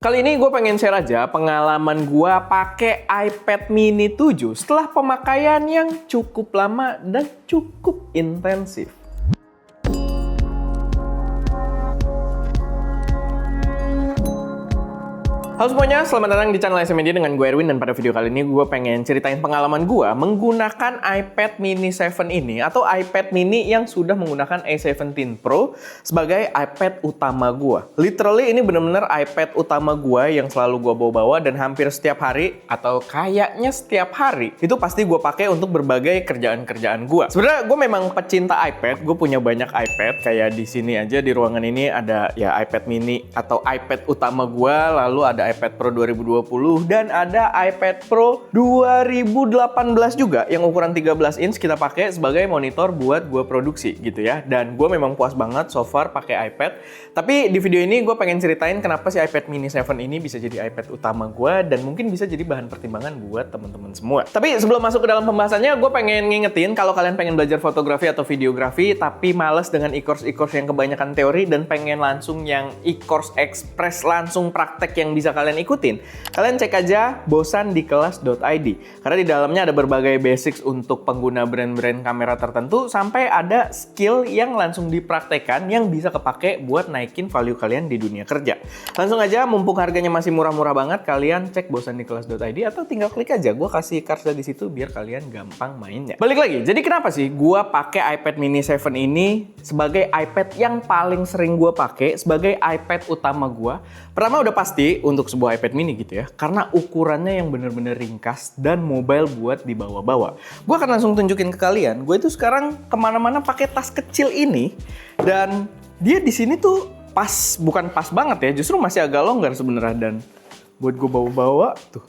Kali ini gue pengen share aja pengalaman gue pakai iPad mini 7 setelah pemakaian yang cukup lama dan cukup intensif. Halo semuanya, selamat datang di channel SM Media dengan gue Erwin, dan pada video kali ini gue pengen ceritain pengalaman gue menggunakan iPad mini 7 ini atau iPad mini yang sudah menggunakan A17 Pro sebagai iPad utama gue. Literally ini bener-bener iPad utama gue yang selalu gue bawa-bawa dan hampir setiap hari atau kayaknya setiap hari itu pasti gue pakai untuk berbagai kerjaan-kerjaan gue. Sebenarnya gue memang pecinta iPad, gue punya banyak iPad, kayak di sini aja di ruangan ini ada ya iPad mini atau iPad utama gue, lalu ada iPad Pro 2020 dan ada iPad Pro 2018 juga yang ukuran 13 inch kita pakai sebagai monitor buat gue produksi gitu ya. Dan gue memang puas banget so far pakai iPad. Tapi di video ini gue pengen ceritain kenapa si iPad mini 7 ini bisa jadi iPad utama gue dan mungkin bisa jadi bahan pertimbangan buat teman-teman semua. Tapi sebelum masuk ke dalam pembahasannya, gue pengen ngingetin kalau kalian pengen belajar fotografi atau videografi tapi males dengan e-course yang kebanyakan teori dan pengen langsung yang e-course express, langsung praktek yang bisa kalian ikutin, kalian cek aja bosanDikelas.id karena di dalamnya ada berbagai basics untuk pengguna brand-brand kamera tertentu sampai ada skill yang langsung dipraktekkan yang bisa kepake buat naikin value kalian di dunia kerja. Langsung aja, mumpung harganya masih murah-murah banget, kalian cek bosanDikelas.id atau tinggal klik aja, gue kasih cursor di situ biar kalian gampang mainnya. Balik lagi, jadi kenapa sih gue pakai iPad mini 7 ini sebagai iPad yang paling sering gue pakai sebagai iPad utama gue? Pertama udah pasti untuk sebuah iPad mini gitu ya, karena ukurannya yang bener-bener ringkas dan mobile buat dibawa-bawa. Gue akan langsung tunjukin ke kalian, gue itu sekarang kemana-mana pakai tas kecil ini dan dia di sini tuh bukan pas banget ya, justru masih agak longgar sebenarnya, dan buat gue bawa-bawa tuh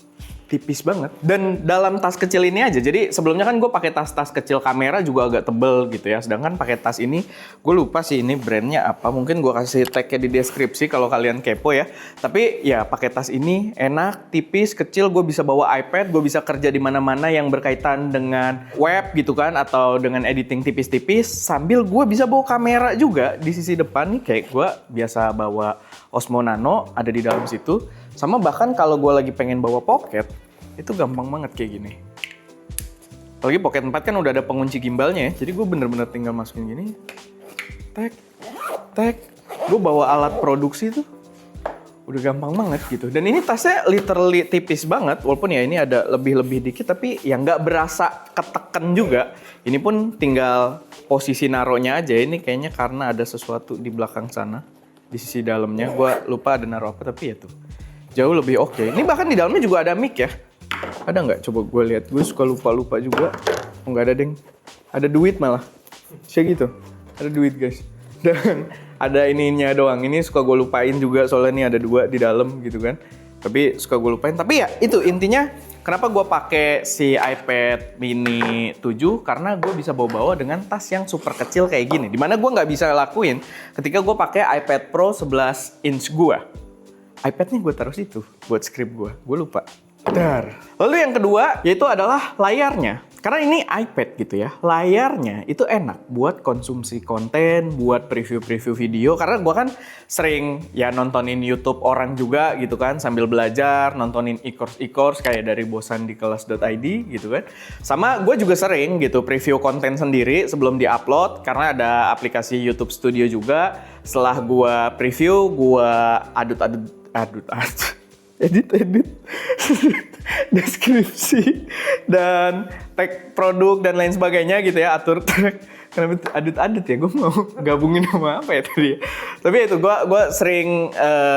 tipis banget. Dan dalam tas kecil ini aja, jadi sebelumnya kan gue pakai tas-tas kecil kamera juga agak tebel gitu ya, sedangkan pakai tas ini gue lupa sih ini brandnya apa, mungkin gue kasih tag-nya di deskripsi kalau kalian kepo ya. Tapi ya pakai tas ini enak, tipis, kecil, gue bisa bawa iPad, gue bisa kerja di mana-mana yang berkaitan dengan web gitu kan, atau dengan editing tipis-tipis, sambil gue bisa bawa kamera juga di sisi depan nih, kayak gue biasa bawa Osmo Nano ada di dalam situ. Sama bahkan kalau gue lagi pengen bawa pocket, itu gampang banget kayak gini. Apalagi Pocket 4 kan udah ada pengunci gimbalnya ya, jadi gue bener-bener tinggal masukin gini, tek. Gue bawa alat produksi tuh udah gampang banget gitu. Dan ini tasnya literally tipis banget, walaupun ya ini ada lebih-lebih dikit, tapi ya nggak berasa keteken juga. Ini pun tinggal posisi naruhnya aja, ini kayaknya karena ada sesuatu di belakang sana, di sisi dalamnya. Gue lupa ada naruh apa, tapi ya tuh jauh lebih oke. Ini bahkan di dalamnya juga ada mic ya. Ada nggak? Coba gue lihat. Gue suka lupa juga. Oh, nggak ada deng. Ada duit malah. Kayak gitu. Ada duit guys. Dan ada ininya doang. Ini suka gue lupain juga soalnya ini ada 2 di dalam gitu kan. Tapi suka gue lupain. Tapi ya itu intinya kenapa gue pakai si iPad mini 7, karena gue bisa bawa-bawa dengan tas yang super kecil kayak gini. Dimana gue nggak bisa lakuin ketika gue pakai iPad Pro 11 inch gue. iPad-nya gue taruh situ buat script gue lupa. Dar. Lalu yang kedua yaitu adalah layarnya. Karena ini iPad gitu ya, layarnya itu enak buat konsumsi konten, buat preview-preview video. Karena gue kan sering ya nontonin YouTube orang juga gitu kan, sambil belajar, nontonin e-course kayak dari bosanDikelas.id gitu kan. Sama gue juga sering gitu preview konten sendiri sebelum di-upload, karena ada aplikasi YouTube Studio juga. Setelah gue preview, gue edit deskripsi dan tag produk dan lain sebagainya gitu ya, atur tag. Kenapa adut-adut ya, gue mau gabungin sama apa ya tadi. Tapi itu gue sering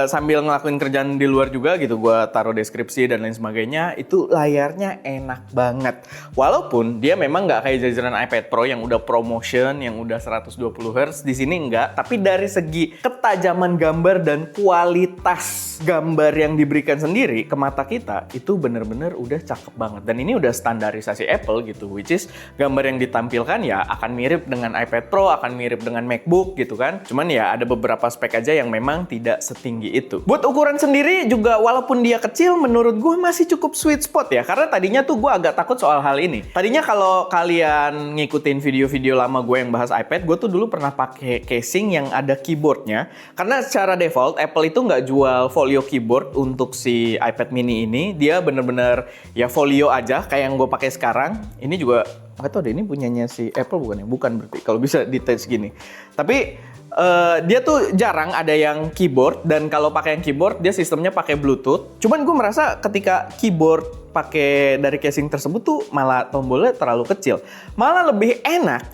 sambil ngelakuin kerjaan di luar juga gitu, gue taruh deskripsi dan lain sebagainya. Itu layarnya enak banget, walaupun dia memang nggak kayak jajaran iPad Pro yang udah promotion, yang udah 120 Hz. Di sini enggak, tapi dari segi ketajaman gambar dan kualitas gambar yang diberikan sendiri ke mata kita itu bener-bener udah cakep banget. Dan ini udah standarisasi Apple gitu, which is gambar yang ditampilkan ya akan mirip dengan iPad Pro, akan mirip dengan MacBook gitu kan. Cuman ya ada beberapa beberapa spek aja yang memang tidak setinggi itu. Buat ukuran sendiri juga walaupun dia kecil, menurut gue masih cukup sweet spot ya. Karena tadinya tuh gue agak takut soal hal ini. Tadinya kalau kalian ngikutin video-video lama gue yang bahas iPad, gue tuh dulu pernah pakai casing yang ada keyboardnya. Karena secara default Apple itu nggak jual folio keyboard untuk si iPad mini ini. Dia bener-bener ya folio aja kayak yang gue pakai sekarang. Ini juga nggak tahu deh, ini punyanya si Apple bukan ya? Bukan berarti kalau bisa detach gini. Tapi dia tuh jarang ada yang keyboard, dan kalau pakai yang keyboard dia sistemnya pakai Bluetooth. Cuman gue merasa ketika keyboard pakai dari casing tersebut tuh malah tombolnya terlalu kecil. Malah lebih enak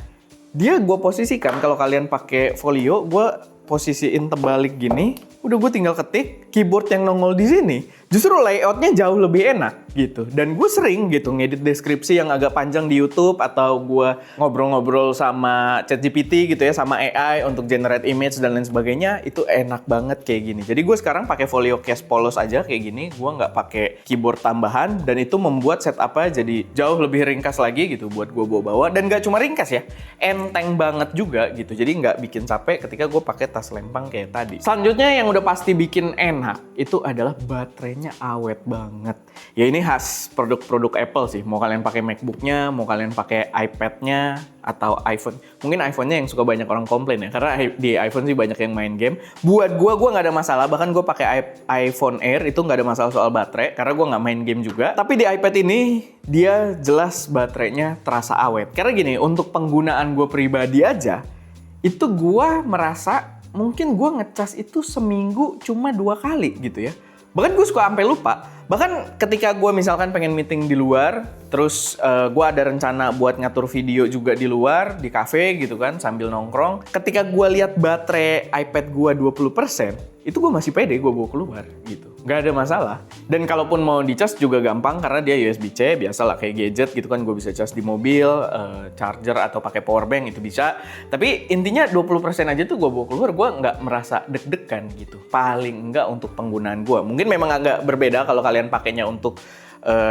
dia gue posisikan kalau kalian pakai folio, gue posisiin terbalik gini, udah gue tinggal ketik, keyboard yang nongol di sini justru layoutnya jauh lebih enak gitu. Dan gue sering gitu ngedit deskripsi yang agak panjang di YouTube, atau gue ngobrol-ngobrol sama ChatGPT gitu ya, sama AI untuk generate image dan lain sebagainya. Itu enak banget kayak gini. Jadi gue sekarang pakai folio case polos aja kayak gini, gue nggak pakai keyboard tambahan, dan itu membuat setupnya jadi jauh lebih ringkas lagi gitu buat gue bawa-bawa. Dan nggak cuma ringkas ya, enteng banget juga gitu. Jadi nggak bikin capek ketika gue pakai tas lempang kayak tadi. Selanjutnya yang udah pasti bikin enak itu adalah baterainya awet banget. Ya ini khas produk-produk Apple sih. Mau kalian pakai MacBook-nya, mau kalian pakai iPad-nya, atau iPhone. Mungkin iPhone-nya yang suka banyak orang komplain ya, karena di iPhone sih banyak yang main game. Buat gue nggak ada masalah. Bahkan gue pakai iPhone Air itu nggak ada masalah soal baterai, karena gue nggak main game juga. Tapi di iPad ini dia jelas baterainya terasa awet. Karena gini, untuk penggunaan gue pribadi aja, itu gue merasa mungkin gue ngecas itu seminggu cuma 2 kali gitu ya. Bahkan gue suka sampai lupa. Bahkan ketika gue misalkan pengen meeting di luar, terus gue ada rencana buat ngatur video juga di luar, di cafe gitu kan, sambil nongkrong. Ketika gue lihat baterai iPad gue 20%, itu gue masih pede gue bawa keluar gitu. Gak ada masalah. Dan kalaupun mau dicas juga gampang, karena dia USB-C, biasalah kayak gadget gitu kan, gue bisa cas di mobil, charger atau pakai power bank itu bisa. Tapi intinya 20% aja tuh gue bawa keluar, gue nggak merasa deg-degan gitu. Paling enggak untuk penggunaan gue. Mungkin memang agak berbeda kalau kalian pakainya untuk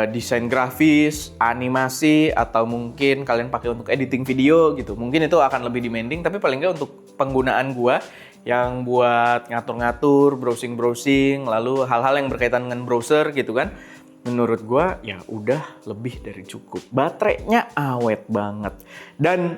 desain grafis, animasi, atau mungkin kalian pakai untuk editing video gitu. Mungkin itu akan lebih demanding, tapi paling nggak untuk penggunaan gua yang buat ngatur-ngatur, browsing-browsing, lalu hal-hal yang berkaitan dengan browser gitu kan, menurut gua ya udah lebih dari cukup. Baterainya awet banget. Dan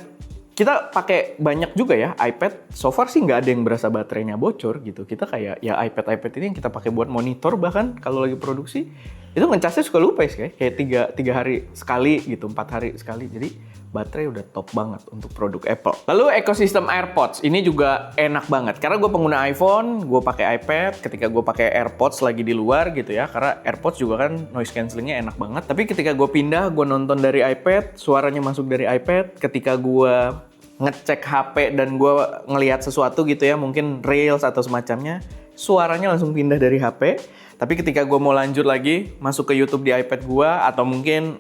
kita pakai banyak juga ya iPad. So far sih nggak ada yang berasa baterainya bocor gitu. Kita kayak ya iPad ini yang kita pakai buat monitor, bahkan kalau lagi produksi itu ngecasnya suka lupa ya, kayak tiga hari sekali gitu, 4 hari sekali. Jadi baterai udah top banget untuk produk Apple. Lalu ekosistem AirPods ini juga enak banget, karena gue pengguna iPhone, gue pakai iPad. Ketika gue pakai AirPods lagi di luar gitu ya, karena AirPods juga kan noise cancellingnya enak banget. Tapi ketika gue pindah, gue nonton dari iPad, suaranya masuk dari iPad. Ketika gue ngecek HP dan gue ngelihat sesuatu gitu ya, mungkin Reels atau semacamnya, suaranya langsung pindah dari HP. Tapi ketika gue mau lanjut lagi, masuk ke YouTube di iPad gue, atau mungkin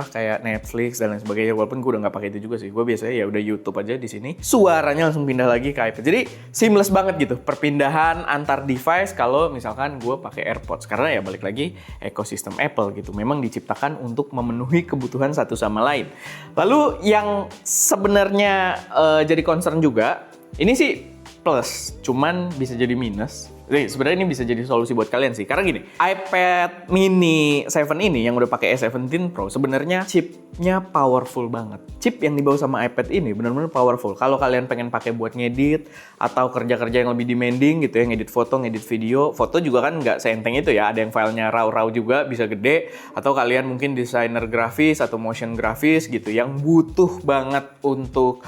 kayak Netflix dan lain sebagainya, walaupun gue udah nggak pakai itu juga sih. Gue biasanya ya udah YouTube aja di sini. Suaranya langsung pindah lagi ke iPad. Jadi seamless banget gitu perpindahan antar device kalau misalkan gue pakai AirPods. Karena ya balik lagi ekosistem Apple gitu. Memang diciptakan untuk memenuhi kebutuhan satu sama lain. Lalu yang sebenarnya jadi concern juga, ini sih plus, cuman bisa jadi minus. Sebenarnya ini bisa jadi solusi buat kalian sih. Karena gini, iPad mini 7 ini yang udah pakai A17 Pro, sebenarnya chipnya powerful banget. Chip yang dibawa sama iPad ini benar-benar powerful. Kalau kalian pengen pakai buat ngedit atau kerja-kerja yang lebih demanding gitu ya, ngedit foto, ngedit video. Foto juga kan nggak seenteng itu ya, ada yang filenya raw juga bisa gede. Atau kalian mungkin desainer grafis atau motion grafis gitu yang butuh banget untuk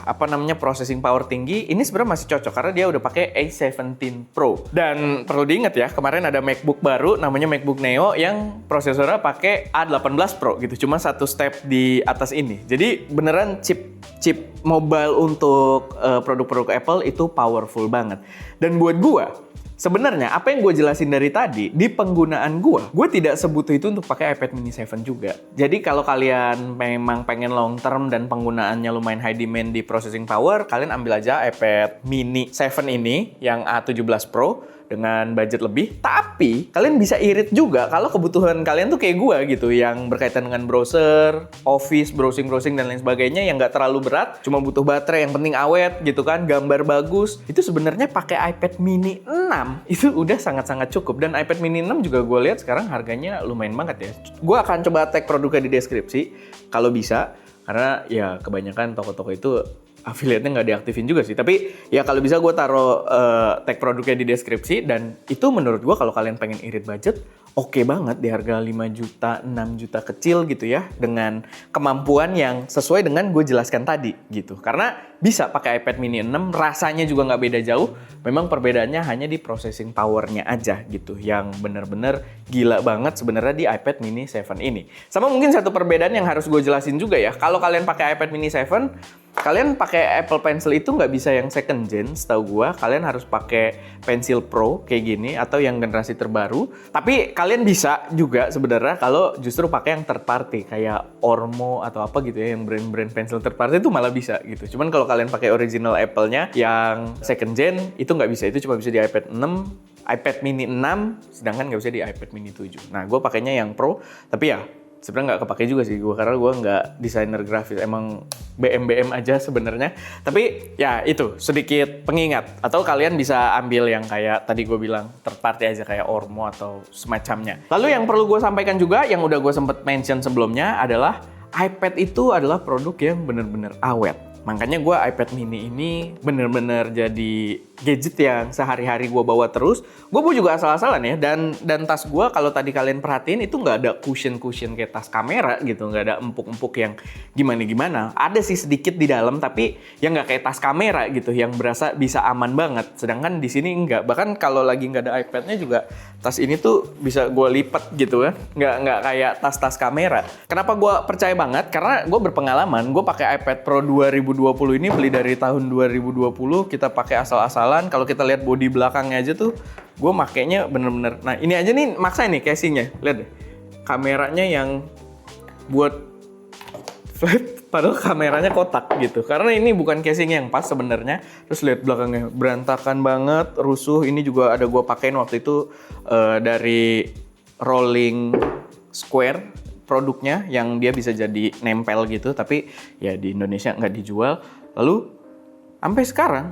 processing power tinggi. Ini sebenarnya masih cocok karena dia udah pakai A17 Pro. Dan perlu diingat ya, kemarin ada MacBook baru namanya MacBook Neo yang prosesornya pakai A18 Pro gitu, cuma satu step di atas ini. Jadi beneran chip mobile untuk produk-produk Apple itu powerful banget. Dan buat gua, sebenarnya apa yang gue jelasin dari tadi, di penggunaan gue tidak sebutuh itu untuk pakai iPad mini 7 juga. Jadi kalau kalian memang pengen long term dan penggunaannya lumayan high demand di processing power, kalian ambil aja iPad mini 7 ini yang A17 Pro. dengan budget lebih. Tapi kalian bisa irit juga kalau kebutuhan kalian tuh kayak gua gitu, yang berkaitan dengan browser, office, browsing dan lain sebagainya yang nggak terlalu berat, cuma butuh baterai yang penting awet gitu kan, gambar bagus. Itu sebenarnya pakai iPad mini 6 itu udah sangat-sangat cukup. Dan iPad mini 6 juga gue lihat sekarang harganya lumayan banget ya. Gue akan coba tag produknya di deskripsi kalau bisa, karena ya kebanyakan toko-toko itu affiliate-nya nggak diaktifin juga sih. Tapi ya kalau bisa gue taruh tag produknya di deskripsi. Dan itu menurut gue kalau kalian pengen irit budget, oke banget di harga 5 juta, 6 juta kecil gitu ya. Dengan kemampuan yang sesuai dengan gue jelaskan tadi gitu. Karena bisa pakai iPad mini 6, rasanya juga nggak beda jauh. Memang perbedaannya hanya di processing power-nya aja gitu. Yang bener-bener gila banget sebenarnya di iPad mini 7 ini. Sama mungkin satu perbedaan yang harus gue jelasin juga ya. Kalau kalian pakai iPad mini 7, kalian pakai Apple Pencil itu nggak bisa yang second gen, setahu gua. Kalian harus pakai Pencil Pro kayak gini atau yang generasi terbaru. Tapi kalian bisa juga sebenarnya kalau justru pakai yang third party kayak Ormo atau apa gitu ya, yang brand-brand pensil third party itu malah bisa gitu. Cuman kalau kalian pakai original Apple-nya yang second gen itu nggak bisa, itu cuma bisa di iPad 6, iPad mini 6, sedangkan nggak bisa di iPad mini 7. Nah, gue pakainya yang Pro, tapi ya sebenarnya nggak kepake juga sih gue, karena gue nggak desainer grafis, emang BM aja sebenarnya. Tapi ya itu sedikit pengingat, atau kalian bisa ambil yang kayak tadi gue bilang third party aja kayak Ormo atau semacamnya. Lalu yang perlu gue sampaikan juga, yang udah gue sempet mention sebelumnya adalah iPad itu adalah produk yang bener-bener awet. Makanya gue iPad mini ini bener-bener jadi gadget yang sehari-hari gue bawa terus. Gue bawa juga asal-asalan ya. Dan tas gue kalau tadi kalian perhatiin itu nggak ada cushion kayak tas kamera gitu. Nggak ada empuk-empuk yang gimana-gimana. Ada sih sedikit di dalam, tapi yang nggak kayak tas kamera gitu. Yang berasa bisa aman banget. Sedangkan di sini nggak. Bahkan kalau lagi nggak ada iPad-nya juga, tas ini tuh bisa gue lipat gitu kan. Nggak kayak tas-tas kamera. Kenapa gue percaya banget? Karena gue berpengalaman. Gue pakai iPad Pro 2020 ini, beli dari tahun 2020, kita pakai asal-asalan. Kalau kita lihat bodi belakangnya aja tuh, gue makainya bener-bener. Nah ini aja nih maksa nih casingnya, lihat deh. Kameranya yang buat flat, padahal kameranya kotak gitu. Karena ini bukan casing yang pas sebenarnya. Terus lihat belakangnya berantakan banget, rusuh. Ini juga ada gue pakein waktu itu dari Rolling Square. Produknya yang dia bisa jadi nempel gitu, tapi ya di Indonesia nggak dijual. Lalu sampai sekarang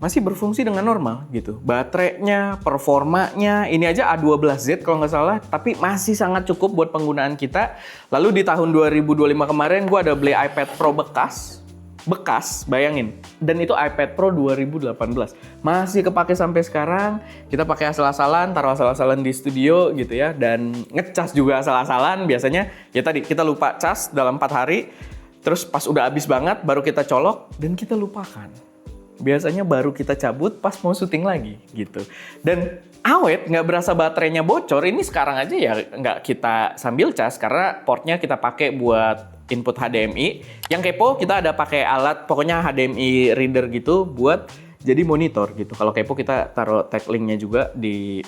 masih berfungsi dengan normal gitu. Baterainya, performanya, ini aja A12Z kalau nggak salah, tapi masih sangat cukup buat penggunaan kita. Lalu di tahun 2025 kemarin gue ada beli iPad Pro bekas, bayangin. Dan itu iPad Pro 2018. Masih kepake sampai sekarang. Kita pakai asal-asalan, taruh asal-asalan di studio gitu ya. Dan ngecas juga asal-asalan. Biasanya ya tadi kita lupa cas dalam 4 hari. Terus pas udah habis banget baru kita colok dan kita lupakan. Biasanya baru kita cabut pas mau syuting lagi gitu. Dan awet, nggak berasa baterainya bocor. Ini sekarang aja ya nggak kita sambil cas karena portnya kita pakai buat input HDMI. Yang kepo kita ada pakai alat pokoknya HDMI reader gitu buat jadi monitor gitu. Kalau kepo kita taruh tag linknya juga di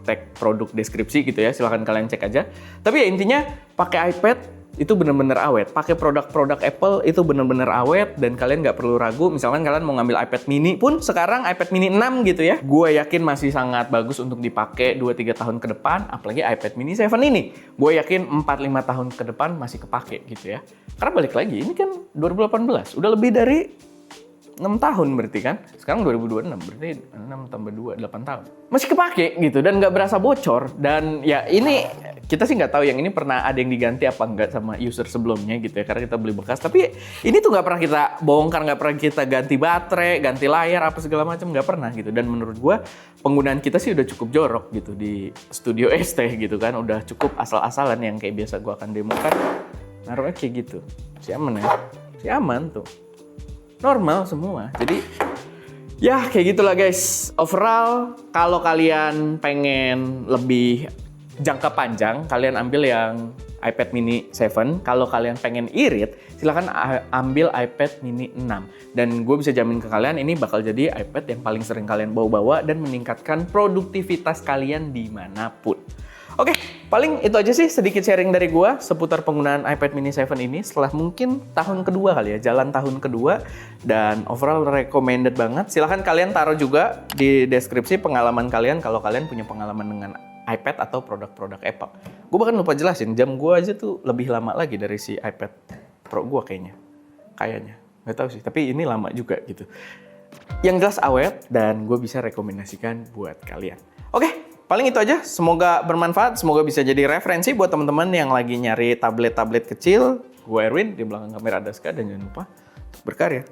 tag produk deskripsi gitu ya. Silahkan kalian cek aja. Tapi ya intinya pakai iPad itu bener-bener awet. Pakai produk-produk Apple itu bener-bener awet dan kalian nggak perlu ragu. Misalkan kalian mau ngambil iPad mini pun sekarang iPad mini 6 gitu ya. Gue yakin masih sangat bagus untuk dipakai 2-3 tahun ke depan. Apalagi iPad mini 7 ini. Gue yakin 4-5 tahun ke depan masih kepake gitu ya. Karena balik lagi, ini kan 2018. Udah lebih dari 6 tahun berarti kan? Sekarang 2026, berarti 6 tambah 2, 8 tahun. Masih kepake gitu dan nggak berasa bocor. Dan ya ini kita sih nggak tahu yang ini pernah ada yang diganti apa nggak sama user sebelumnya gitu ya. Karena kita beli bekas. Tapi ini tuh nggak pernah kita bongkar, nggak pernah kita ganti baterai, ganti layar, apa segala macam. Nggak pernah gitu. Dan menurut gua penggunaan kita sih udah cukup jorok gitu di Studio ST gitu kan. Udah cukup asal-asalan yang kayak biasa gua akan demokan. Naruhnya kayak gitu. Si aman ya? Si aman tuh. Normal semua. Jadi ya kayak gitulah guys. Overall kalau kalian pengen lebih jangka panjang, kalian ambil yang iPad mini 7. Kalau kalian pengen irit, silahkan ambil iPad mini 6. Dan gue bisa jamin ke kalian ini bakal jadi iPad yang paling sering kalian bawa-bawa dan meningkatkan produktivitas kalian dimanapun. Oke, paling itu aja sih sedikit sharing dari gua seputar penggunaan iPad mini 7 ini setelah mungkin tahun kedua kali ya, jalan tahun kedua, dan overall recommended banget. Silahkan kalian taruh juga di deskripsi pengalaman kalian kalau kalian punya pengalaman dengan iPad atau produk-produk Apple. Gue bahkan lupa jelasin, jam gua aja tuh lebih lama lagi dari si iPad Pro gua kayaknya. Nggak tahu sih, tapi ini lama juga gitu. Yang jelas awet dan gue bisa rekomendasikan buat kalian. Oke. Paling itu aja, semoga bermanfaat, semoga bisa jadi referensi buat teman-teman yang lagi nyari tablet-tablet kecil. Gue Erwin, di belakang kamera ada Ska, dan jangan lupa berkarya.